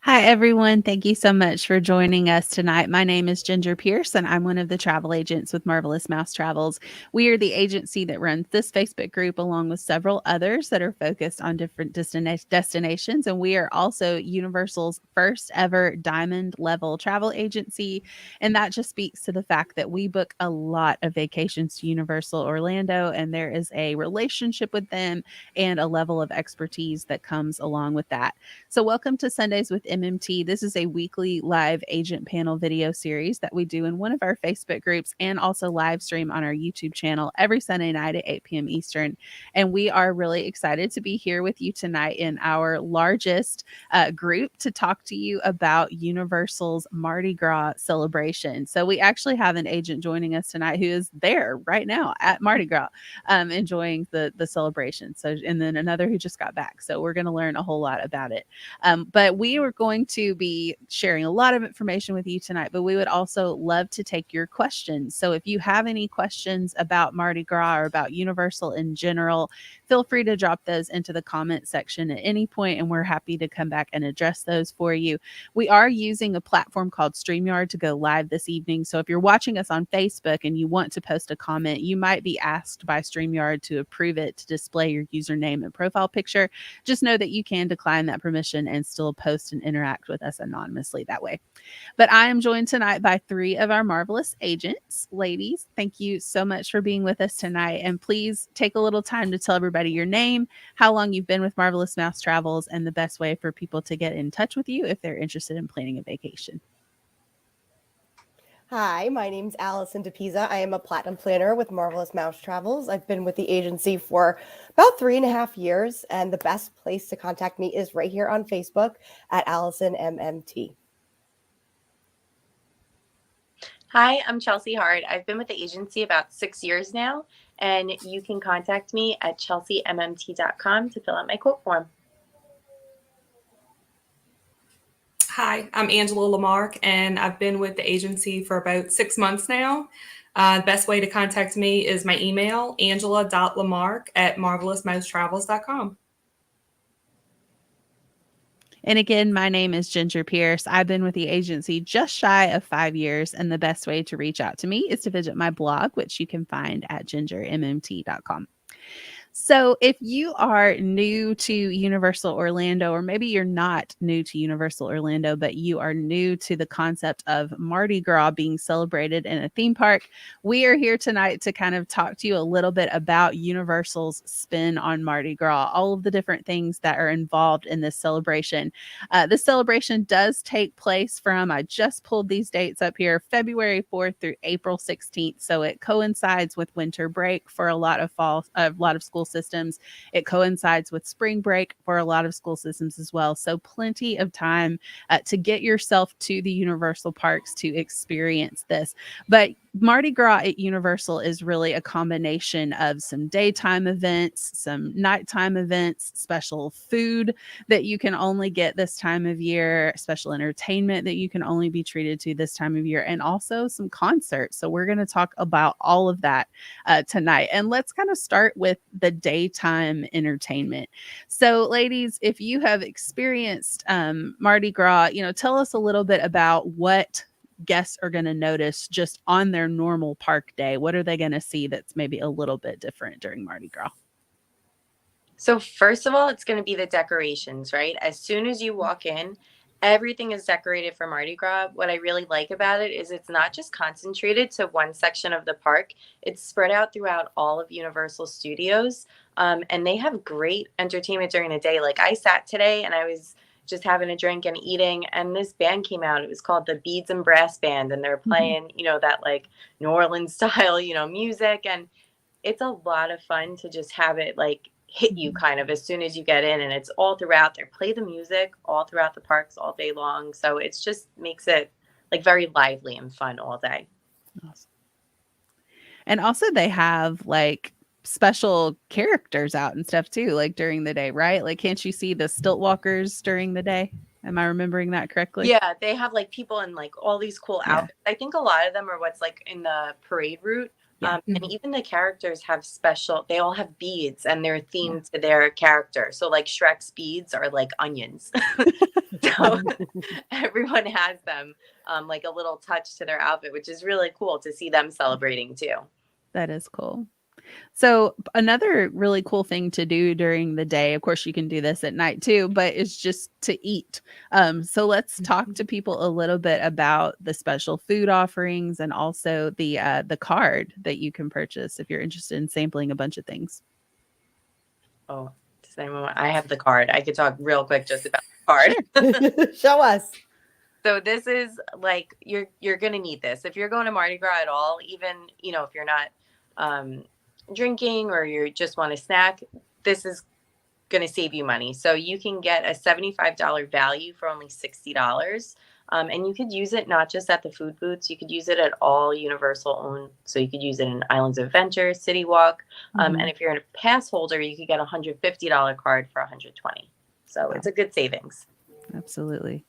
Hi, everyone. Thank you so much for joining us tonight. My name is Ginger Pierce, and I'm one of the travel agents with Marvelous Mouse Travels. We are the agency that runs this Facebook group, along with several others that are focused on different destinations. And we are also Universal's first ever diamond level travel agency. And that just speaks to the fact that we book a lot of vacations to Universal Orlando, and there is a relationship with them and a level of expertise that comes along with that. So, welcome to Sundays with MMT. This is a weekly live agent panel video series that we do in one of our Facebook groups and also live stream on our YouTube channel every Sunday night at 8 p.m. Eastern. And we are really excited to be here with you tonight in our largest group to talk to you about Universal's Mardi Gras celebration. So, we actually have an agent joining us tonight who is there right now at Mardi Gras, enjoying the celebration. So, and then another who just got back. So, we're going to learn a whole lot about it. But we are going to be sharing a lot of information with you tonight, but we would also love to take your questions. So if you have any questions about Mardi Gras or about Universal in general, feel free to drop those into the comment section at any point, and we're happy to come back and address those for you. We are using a platform called StreamYard to go live this evening. So if you're watching us on Facebook and you want to post a comment, you might be asked by StreamYard to approve it to display your username and profile picture. Just know that you can decline that permission and still post and interact with us anonymously that way. But I am joined tonight by three of our marvelous agents. Ladies, thank you so much for being with us tonight. And please take a little time to tell everybody your name, how long you've been with Marvelous Mouse Travels, and the best way for people to get in touch with you if they're interested in planning a vacation. Hi, my name's Allison DePisa. I am a platinum planner with Marvelous Mouse Travels. I've been with the agency for about 3.5 years, and the best place to contact me is right here on Facebook at Allison MMT. Hi, I'm Chelsea Hart. I've been with the agency about 6 years now, and you can contact me at chelseammt.com to fill out my quote form. Hi, I'm Angela Lamarck, and I've been with the agency for about 6 months now. The best way to contact me is my email, angela.lamarck@marvelousmousetravels.com. And again, my name is Ginger Pierce. I've been with the agency just shy of 5 years, and the best way to reach out to me is to visit my blog, which you can find at gingermmt.com. So, if you are new to Universal Orlando, or maybe you're not new to Universal Orlando, but you are new to the concept of Mardi Gras being celebrated in a theme park, we are here tonight to kind of talk to you a little bit about Universal's spin on Mardi Gras, all of the different things that are involved in this celebration. This celebration does take place from, I just pulled these dates up here, February 4th through April 16th. So it coincides with winter break for a lot of school systems. It coincides with spring break for a lot of school systems as well. So plenty of time to get yourself to the Universal parks to experience this. But Mardi Gras at Universal is really a combination of some daytime events, some nighttime events, special food that you can only get this time of year, special entertainment that you can only be treated to this time of year, and also some concerts. So we're going to talk about all of that tonight. And let's kind of start with the daytime entertainment. So, ladies, if you have experienced Mardi Gras, tell us a little bit about what guests are going to notice just on their normal park day. What are they going to see that's maybe a little bit different during Mardi Gras? So, first of all, it's going to be the decorations, right? As soon as you walk in, everything is decorated for Mardi Gras. What I really like about it is it's not just concentrated to one section of the park, it's spread out throughout all of Universal Studios. And they have great entertainment during the day. Like, I sat today and I was just having a drink and eating, and this band came out. It was called the Beads and Brass Band, and they're playing, that like New Orleans style, music. And it's a lot of fun to just have it like hit you kind of as soon as you get in, and it's all throughout. They play the music all throughout the parks all day long, so it's just makes it like very lively and fun all day. Awesome. And also they have like special characters out and stuff too, like during the day, right? Like, can't you see the stilt walkers during the day? Am I remembering that correctly? Yeah, they have like people in like all these cool outfits. I think a lot of them are what's like in the parade route, Yeah. And even the characters have they all have beads and they're themed to their character. So like Shrek's beads are like onions. So everyone has them like a little touch to their outfit, which is really cool to see them celebrating too. That is cool. So another really cool thing to do during the day, of course you can do this at night too, but it's just to eat. So let's talk to people a little bit about the special food offerings and also the card that you can purchase if you're interested in sampling a bunch of things. Oh, does anyone I have the card. I could talk real quick just about the card. Sure. Show us. So this is like you're gonna need this if you're going to Mardi Gras at all. Even if you're not drinking or you just want a snack, this is gonna save you money. So you can get a $75 value for only $60, and you could use it not just at the food booths. You could use it at all Universal owned. So you could use it in Islands of Adventure, City Walk, and if you're a pass holder, you could get a $150 card for $120. So it's a good savings. Absolutely.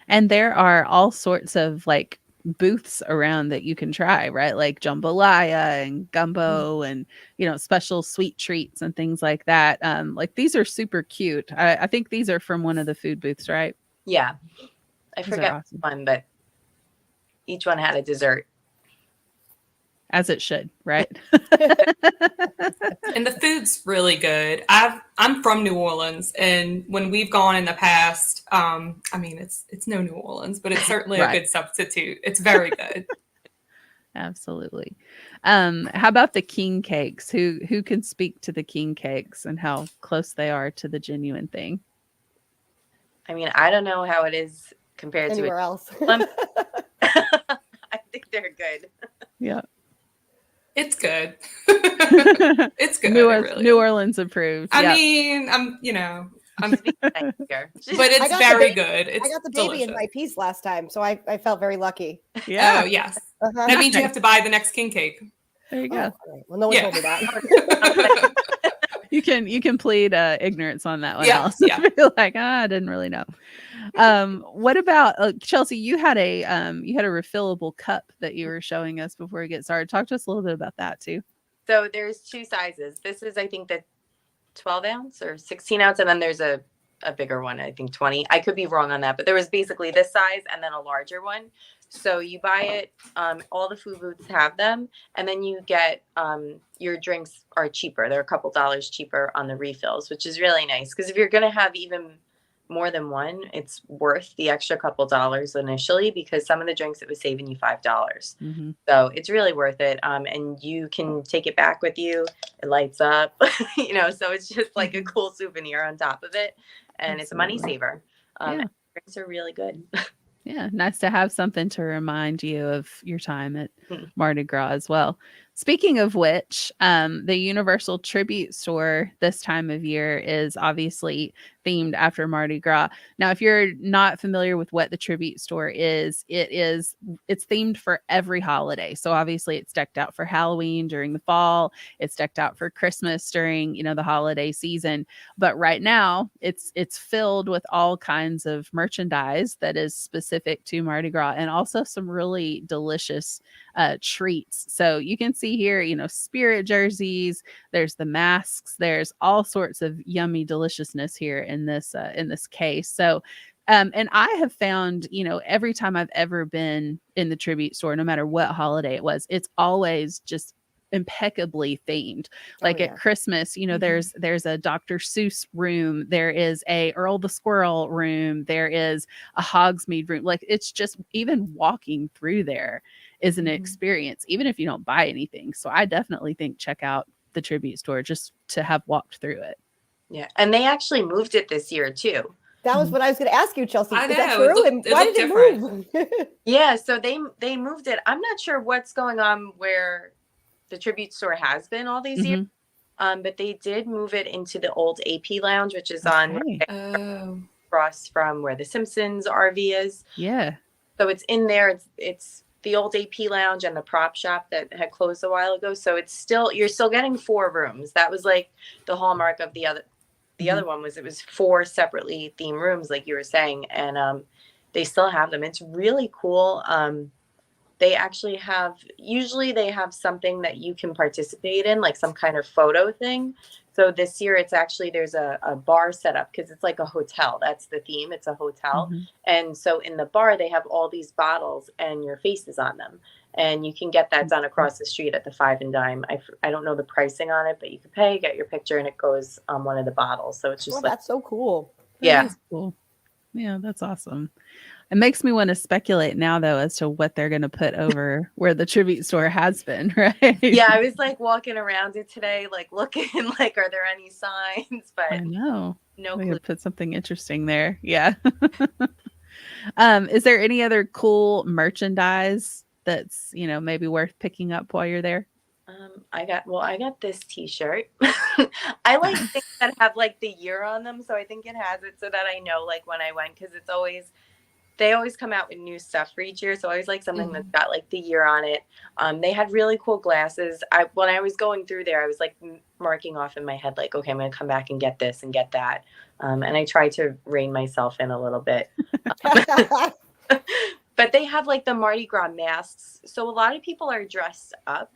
And there are all sorts of like booths around that you can try, right? Like jambalaya and gumbo and, special sweet treats and things like that. Like these are super cute. I think these are from one of the food booths, right? Yeah. I These are forget awesome. one, but each one had a dessert. As it should, right? And the food's really good. I'm from New Orleans, and when we've gone in the past, I mean it's no New Orleans, but it's certainly Right. a good substitute. It's very good. Absolutely. How about the king cakes? Who can speak to the king cakes and how close they are to the genuine thing? I mean, I don't know how it is compared Anywhere else. I think they're good. Yeah. It's good. It's good. New Orleans approved. I Yep. mean, but I it's got very the good. It's I got the baby delicious. in my piece last time, so I felt very lucky. Yeah. Oh yes. Uh-huh. That means you have to buy the next king cake. There you Oh, go. all right. Well, no one Yeah. told me that. You can plead ignorance on that one, Yeah, Allison. yeah. Be like, I didn't really know. What about Chelsea? You had a refillable cup that you were showing us before we get started. Talk to us a little bit about that too. So there's two sizes. This is, I think, the 12 ounce or 16 ounce, and then there's a bigger one, I think 20. I could be wrong on that, but there was basically this size and then a larger one. So you buy it, all the food booths have them, and then you get your drinks are cheaper. They're a couple dollars cheaper on the refills, which is really nice because if you're going to have even more than one, it's worth the extra couple dollars initially because some of the drinks it was saving you $5. Mm-hmm. So it's really worth it. And you can take it back with you. It lights up, so it's just like a cool souvenir on top of it. And it's a money saver. And drinks are really good. Yeah, nice to have something to remind you of your time at Mardi Gras as well. Speaking of which, the Universal Tribute Store this time of year is obviously themed after Mardi Gras. Now, if you're not familiar with what the Tribute Store is, it's themed for every holiday. So obviously it's decked out for Halloween during the fall. It's decked out for Christmas during, the holiday season. But right now it's filled with all kinds of merchandise that is specific to Mardi Gras and also some really delicious treats. So you can see here, spirit jerseys, there's the masks, there's all sorts of yummy deliciousness here in this case. So and I have found, every time I've ever been in the tribute store, no matter what holiday it was, it's always just impeccably themed. Like at Christmas, there's a Dr. Seuss room, there is a Earl the Squirrel room, there is a Hogsmeade room. Like it's just, even walking through there is an experience, even if you don't buy anything. So I definitely think check out the tribute store just to have walked through it. Yeah, and they actually moved it this year too. That was what I was going to ask you, Chelsea. I Is that know, true? And why did it move? Yeah, so they moved it. I'm not sure what's going on where the tribute store has been all these years, but they did move it into the old AP Lounge, which is on across from where the Simpsons RV is. Yeah. So it's in there. It's the old AP Lounge and the prop shop that had closed a while ago. So you're still getting 4 rooms. That was like the hallmark of the other one was it was 4 separately themed rooms, like you were saying, and they still have them. It's really cool. they actually usually they have something that you can participate in, like some kind of photo thing. So this year it's actually, there's a bar set up because it's like a hotel. That's the theme. It's a hotel. Mm-hmm. And so in the bar, they have all these bottles and your face is on them. And you can get that done across the street at the Five and Dime. I don't know the pricing on it, but you can pay, get your picture, and it goes on one of the bottles. So it's just That's so cool. yeah. That is cool. Yeah, that's awesome. It makes me want to speculate now, though, as to what they're going to put over where the tribute store has been, right? Yeah, I was like walking around it today, like looking, like, are there any signs? But I know. no We clue. could put something interesting there. Yeah. Is there any other cool merchandise that's, maybe worth picking up while you're there? I got this T-shirt. I like things that have like the year on them, so I think it has it so that I know like when I went, because they always come out with new stuff for each year, so I always like something that's got like the year on it. They had really cool glasses. When I was going through there, I was like marking off in my head, like, okay, I'm gonna come back and get this and get that. And I tried to rein myself in a little bit. But they have like the Mardi Gras masks. So a lot of people are dressed up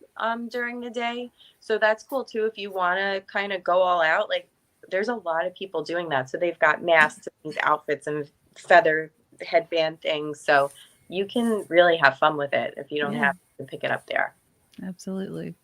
during the day. So that's cool too. If you want to kind of go all out, like there's a lot of people doing that. So they've got masks and these outfits and feather headband things. So you can really have fun with it if you don't have to pick it up there. Absolutely.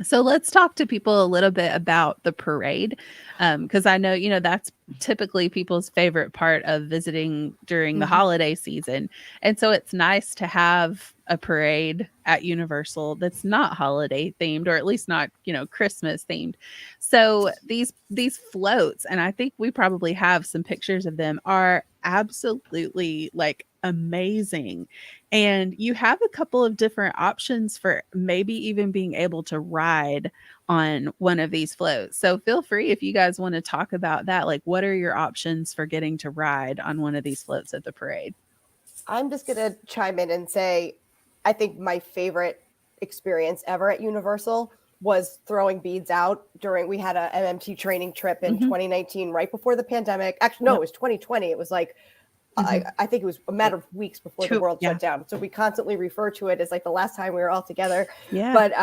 So let's talk to people a little bit about the parade, because I know, that's typically people's favorite part of visiting during the holiday season. And so it's nice to have a parade at Universal that's not holiday themed, or at least not, Christmas themed. So these floats, and I think we probably have some pictures of them, are absolutely like amazing. And you have a couple of different options for maybe even being able to ride on one of these floats. So feel free if you guys want to talk about that. Like, what are your options for getting to ride on one of these floats at the parade? I'm just going to chime in and say, I think my favorite experience ever at Universal was throwing beads out we had a MMT training trip in 2019, right before the pandemic. Actually, no, it was 2020. It was like, I think it was a matter of weeks before the world shut down. So we constantly refer to it as like the last time we were all together. Yeah. But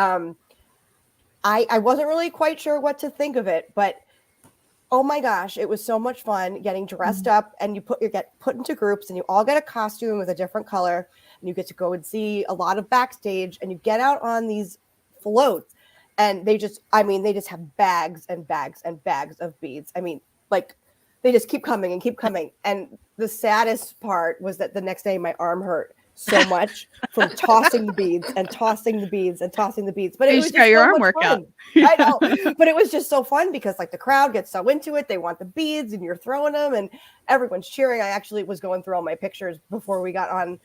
I wasn't really quite sure what to think of it, but oh my gosh, it was so much fun getting dressed up, and you get put into groups and you all get a costume with a different color, and you get to go and see a lot of backstage, and you get out on these floats, and they just have bags and bags and bags of beads. I mean, like they just keep coming and keep coming. And the saddest part was that the next day my arm hurt so much from tossing the beads and tossing the beads and tossing the beads. But it was just your so arm much workout. fun. I know, but it was just so fun because like the crowd gets so into it. They want the beads and you're throwing them and everyone's cheering. I actually was going through all my pictures before we got on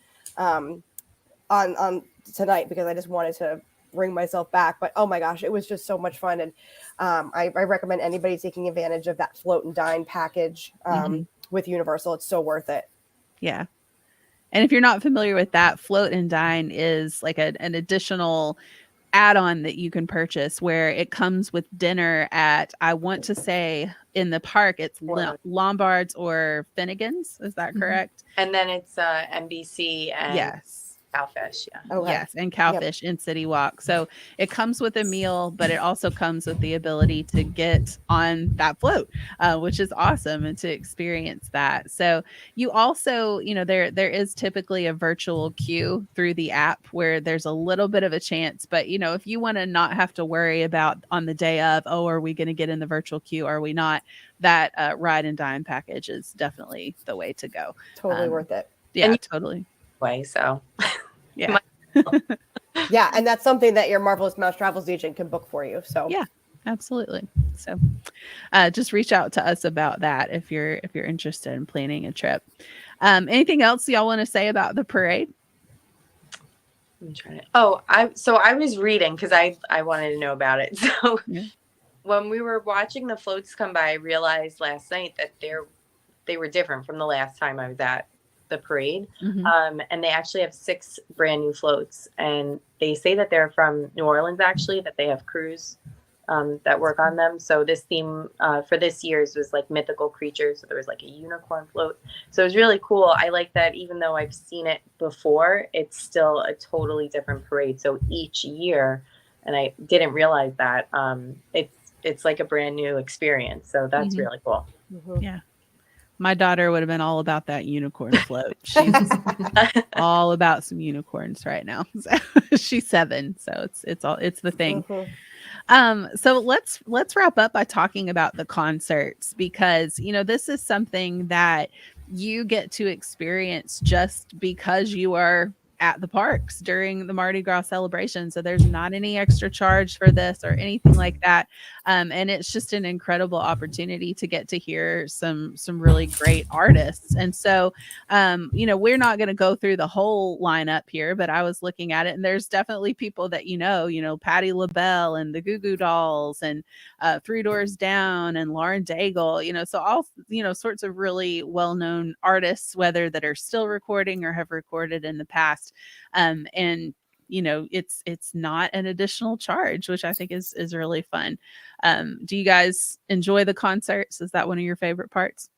tonight because I just wanted to bring myself back. But oh my gosh, it was just so much fun. And I recommend anybody taking advantage of that float and dine package with Universal. It's so worth it. Yeah. And if you're not familiar with that, Float and Dine is like an additional add-on that you can purchase where it comes with dinner at, I want to say in the park, it's Lombard's or Finnegan's. Is that correct? And then it's NBC and Cowfish. Yeah. Okay. Yes. And Cowfish in City Walk. So it comes with a meal, but it also comes with the ability to get on that float, which is awesome, and to experience that. So you also, there is typically a virtual queue through the app where there's a little bit of a chance, but if you want to not have to worry about on the day of, oh, are we going to get in the virtual queue? Are we not? That ride and dine package is definitely the way to go. Totally worth it. Yeah, totally. Way so. Yeah. Yeah, and that's something that your Marvelous Mouse Travels agent can book for you. So yeah, absolutely. So just reach out to us about that if you're interested in planning a trip. Anything else y'all want to say about the parade? I'm trying to. I was reading because I wanted to know about it. So when we were watching the floats come by, I realized last night that they were different from the last time I was at the parade. And they actually have 6 brand new floats, and they say that they're from New Orleans, actually, that they have crews that work on them. So this theme for this year's was like mythical creatures. So there was like a unicorn float. So it was really cool. I like that even though I've seen it before, it's still a totally different parade. So each year, and I didn't realize that, it's like a brand new experience. So that's really cool. Yeah. My daughter would have been all about that unicorn float. She's all about some unicorns right now. So she's 7, so it's the thing. So let's wrap up by talking about the concerts, because this is something that you get to experience just because you are at the parks during the Mardi Gras celebration. So there's not any extra charge for this or anything like that. And it's just an incredible opportunity to get to hear some really great artists. And so, we're not going to go through the whole lineup here, but I was looking at it, and there's definitely people that Patti LaBelle and the Goo Goo Dolls and Three Doors Down and Lauren Daigle. So all sorts of really well-known artists, whether that are still recording or have recorded in the past. And it's not an additional charge, which I think is really fun. Do you guys enjoy the concerts? Is that one of your favorite parts?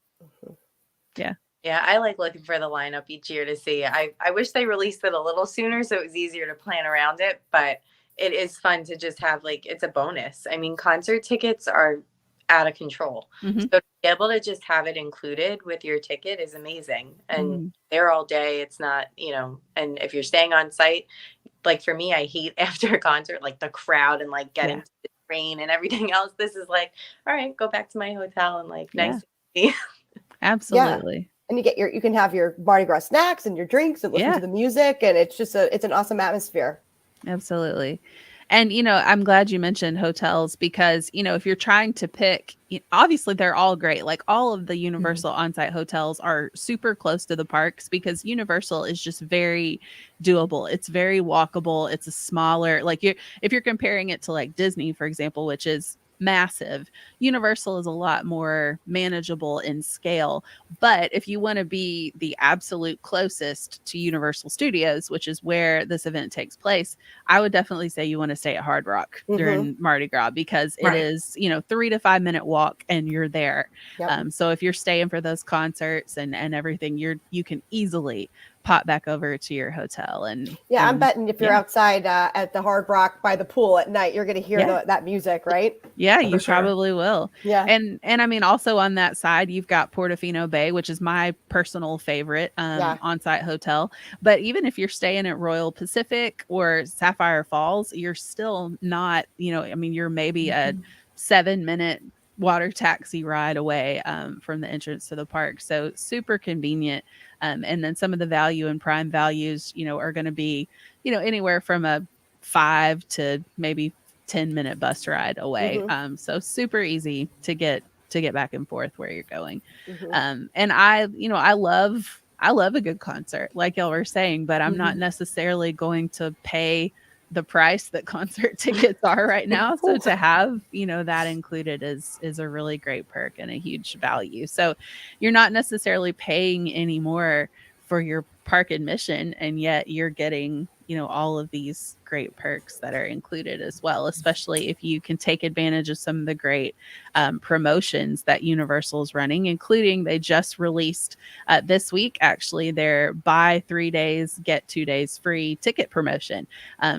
Yeah, I like looking for the lineup each year to see. I wish they released it a little sooner so it was easier to plan around it, but it is fun to just have, like, it's a bonus. I mean, concert tickets are out of control. So to be able to just have it included with your ticket is amazing. And they're all day. It's not, and if you're staying on site, like for me, I hate after a concert, like the crowd and like getting to the train and everything else. This is like, all right, go back to my hotel and like nice to see. Absolutely. And you can have your Mardi Gras snacks and your drinks and listen to the music, and it's just it's an awesome atmosphere. Absolutely. And, I'm glad you mentioned hotels, because, if you're trying to pick, obviously they're all great. Like all of the Universal on-site hotels are super close to the parks, because Universal is just very doable. It's very walkable. It's a smaller, like if you're comparing it to like Disney, for example, which is massive, Universal is a lot more manageable in scale. But if you want to be the absolute closest to Universal Studios, which is where this event takes place, I would definitely say you want to stay at Hard Rock during Mardi Gras, because it is 3 to 5 minute walk and you're there. So if you're staying for those concerts and everything, you can easily pop back over to your hotel. And I'm betting if you're outside at the Hard Rock by the pool at night, you're going to hear that music, right? Yeah, you probably will. Yeah. And I mean, also on that side, you've got Portofino Bay, which is my personal favorite on-site hotel. But even if you're staying at Royal Pacific or Sapphire Falls, you're still not, you're maybe a 7-minute water taxi ride away from the entrance to the park. So super convenient. And then some of the value and prime values, are going to be, anywhere from a 5 to maybe 10-minute bus ride away. So super easy to get back and forth where you're going. And I love a good concert, like y'all were saying, but I'm not necessarily going to pay the price that concert tickets are right now. So to have, that included is a really great perk and a huge value. So you're not necessarily paying any more for your park admission, and yet you're getting, all of these great perks that are included as well, especially if you can take advantage of some of the great promotions that Universal's running, including they just released this week, actually, their buy 3 days, get 2 days free ticket promotion.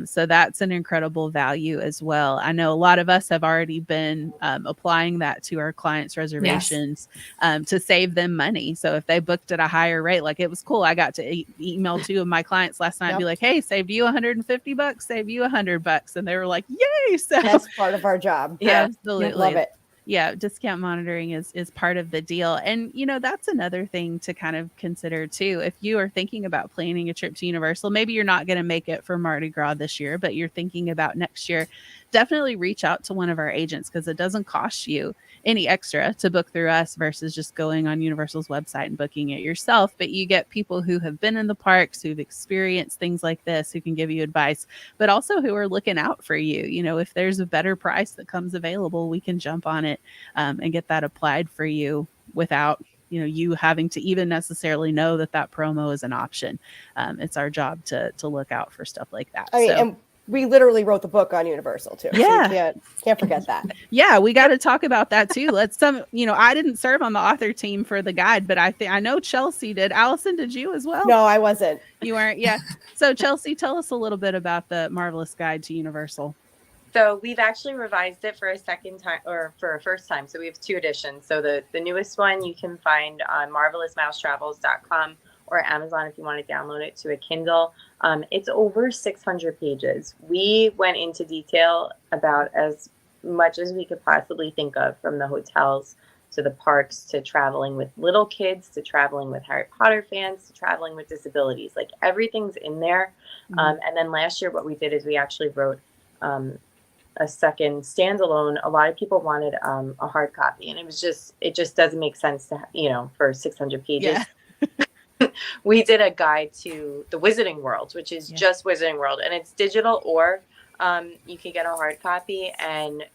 So that's an incredible value as well. I know a lot of us have already been applying that to our clients' reservations to save them money. So if they booked at a higher rate, like it was cool. I got to email 2 of my clients last night and be like, hey, saved you $150, save you $100. And they were like, yay. So that's part of our job. Absolutely. Love it. Yeah, discount monitoring is part of the deal. And, that's another thing to kind of consider too. If you are thinking about planning a trip to Universal, maybe you're not going to make it for Mardi Gras this year, but you're thinking about next year, definitely reach out to one of our agents, because it doesn't cost you any extra to book through us versus just going on Universal's website and booking it yourself. But you get people who have been in the parks, who've experienced things like this, who can give you advice, but also who are looking out for you. If there's a better price that comes available, we can jump on it and get that applied for you without you having to even necessarily know that promo is an option. It's our job to look out for stuff like that. And we literally wrote the book on Universal too. Yeah. So you can't forget that. Yeah, we got to talk about that too. I didn't serve on the author team for the guide, but I know Chelsea did. Allison, did you as well? No, I wasn't. You weren't. Yeah. So Chelsea, tell us a little bit about the Marvelous Guide to Universal. So we've actually revised it for a second time, or for a first time. So we have 2 editions. So the newest one you can find on marvelousmousetravels.com or Amazon if you want to download it to a Kindle. It's over 600 pages. We went into detail about as much as we could possibly think of, from the hotels to the parks to traveling with little kids to traveling with Harry Potter fans to traveling with disabilities. Like, everything's in there. Mhm. And then last year what we did is we actually wrote a second standalone. A lot of people wanted a hard copy, and it just doesn't make sense to, for 600 pages. Yeah. We did a guide to the Wizarding World, which is just Wizarding World, and it's digital, or you can get a hard copy. And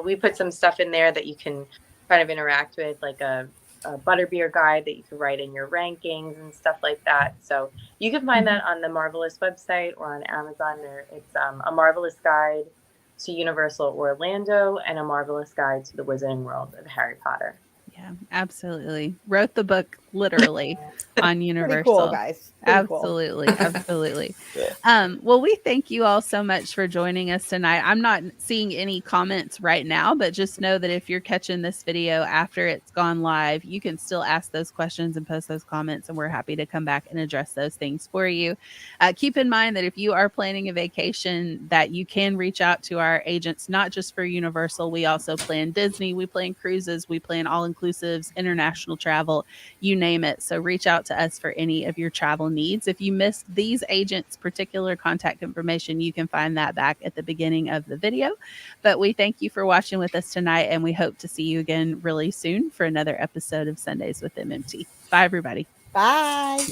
we put some stuff in there that you can kind of interact with, like a butterbeer guide that you can write in your rankings and stuff like that. So you can find that on the Marvelous website or on Amazon. It's a Marvelous Guide to Universal Orlando and a Marvelous Guide to the Wizarding World of Harry Potter. Yeah, absolutely. Wrote the book literally on Universal. Pretty cool, guys. Pretty absolutely, cool. absolutely. Well, we thank you all so much for joining us tonight. I'm not seeing any comments right now, but just know that if you're catching this video after it's gone live, you can still ask those questions and post those comments, and we're happy to come back and address those things for you. Keep in mind that if you are planning a vacation, that you can reach out to our agents, not just for Universal. We also plan Disney, we plan cruises, we plan all-inclusives, international travel, you name it. So reach out to us for any of your travel needs. If you missed these agents' particular contact information, you can find that back at the beginning of the video. But we thank you for watching with us tonight, and we hope to see you again really soon for another episode of Sundays with MMT. Bye, everybody. Bye.